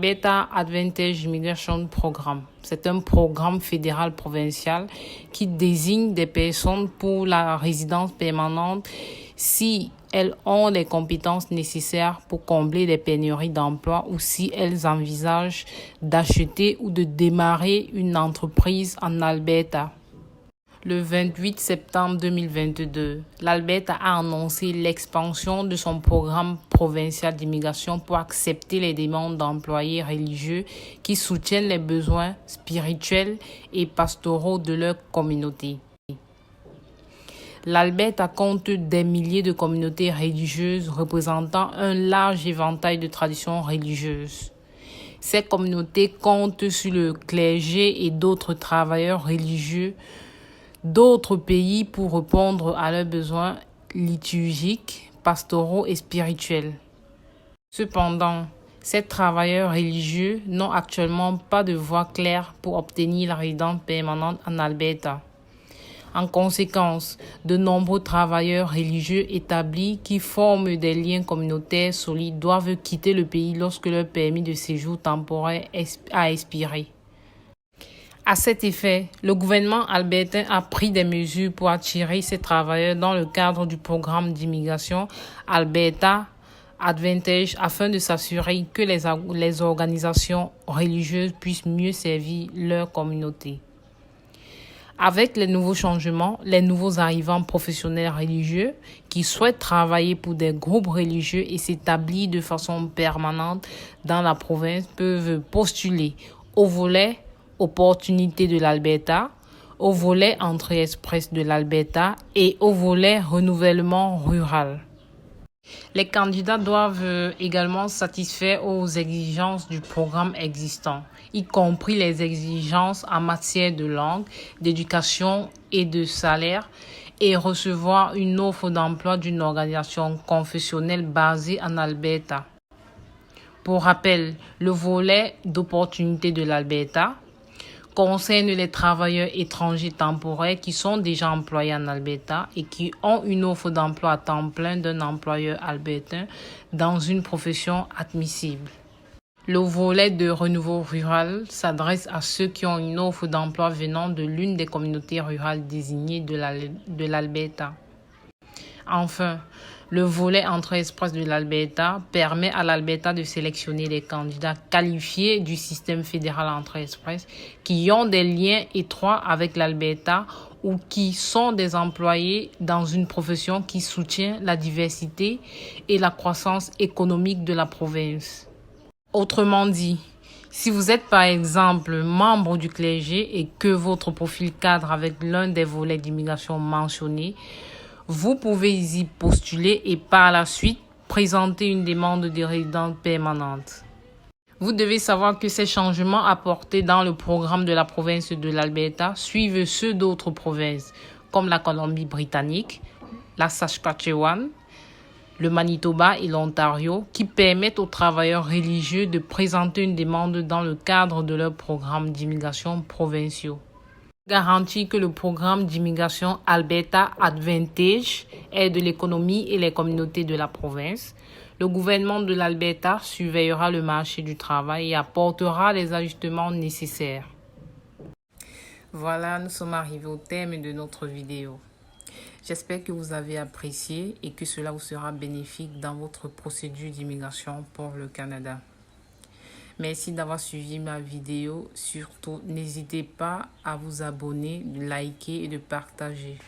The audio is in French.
L'Alberta Advantage Immigration Program. C'est un programme fédéral provincial qui désigne des personnes pour la résidence permanente si elles ont les compétences nécessaires pour combler les pénuries d'emploi ou si elles envisagent d'acheter ou de démarrer une entreprise en Alberta. Le 28 septembre 2022, l'Alberta a annoncé l'expansion de son programme provincial d'immigration pour accepter les demandes d'employés religieux qui soutiennent les besoins spirituels et pastoraux de leur communauté. L'Alberta compte des milliers de communautés religieuses représentant un large éventail de traditions religieuses. Ces communautés comptent sur le clergé et d'autres travailleurs religieux d'autres pays pour répondre à leurs besoins liturgiques, pastoraux et spirituels. Cependant, ces travailleurs religieux n'ont actuellement pas de voie claire pour obtenir la résidence permanente en Alberta. En conséquence, de nombreux travailleurs religieux établis qui forment des liens communautaires solides doivent quitter le pays lorsque leur permis de séjour temporaire a expiré. À cet effet, le gouvernement albertain a pris des mesures pour attirer ces travailleurs dans le cadre du programme d'immigration Alberta Advantage afin de s'assurer que les organisations religieuses puissent mieux servir leur communauté. Avec les nouveaux changements, les nouveaux arrivants professionnels religieux qui souhaitent travailler pour des groupes religieux et s'établir de façon permanente dans la province peuvent postuler au volet opportunités de l'Alberta, au volet entrée express de l'Alberta et au volet renouvellement rural. Les candidats doivent également satisfaire aux exigences du programme existant, y compris les exigences en matière de langue, d'éducation et de salaire, et recevoir une offre d'emploi d'une organisation confessionnelle basée en Alberta. Pour rappel, le volet d'opportunités de l'Alberta concerne les travailleurs étrangers temporaires qui sont déjà employés en Alberta et qui ont une offre d'emploi à temps plein d'un employeur albertain dans une profession admissible. Le volet de renouveau rural s'adresse à ceux qui ont une offre d'emploi venant de l'une des communautés rurales désignées de l'Alberta. Enfin, le volet entrée express de l'Alberta permet à l'Alberta de sélectionner les candidats qualifiés du système fédéral entrée express qui ont des liens étroits avec l'Alberta ou qui sont des employés dans une profession qui soutient la diversité et la croissance économique de la province. Autrement dit, si vous êtes par exemple membre du clergé et que votre profil cadre avec l'un des volets d'immigration mentionnés, vous pouvez y postuler et par la suite présenter une demande de résidence permanente. Vous devez savoir que ces changements apportés dans le programme de la province de l'Alberta suivent ceux d'autres provinces comme la Colombie-Britannique, la Saskatchewan, le Manitoba et l'Ontario qui permettent aux travailleurs religieux de présenter une demande dans le cadre de leurs programmes d'immigration provinciaux. Garantit que le programme d'immigration Alberta Advantage aide l'économie et les communautés de la province. Le gouvernement de l'Alberta surveillera le marché du travail et apportera les ajustements nécessaires. Voilà, nous sommes arrivés au terme de notre vidéo. J'espère que vous avez apprécié et que cela vous sera bénéfique dans votre procédure d'immigration pour le Canada. Merci d'avoir suivi ma vidéo. Surtout, n'hésitez pas à vous abonner, de liker et de partager.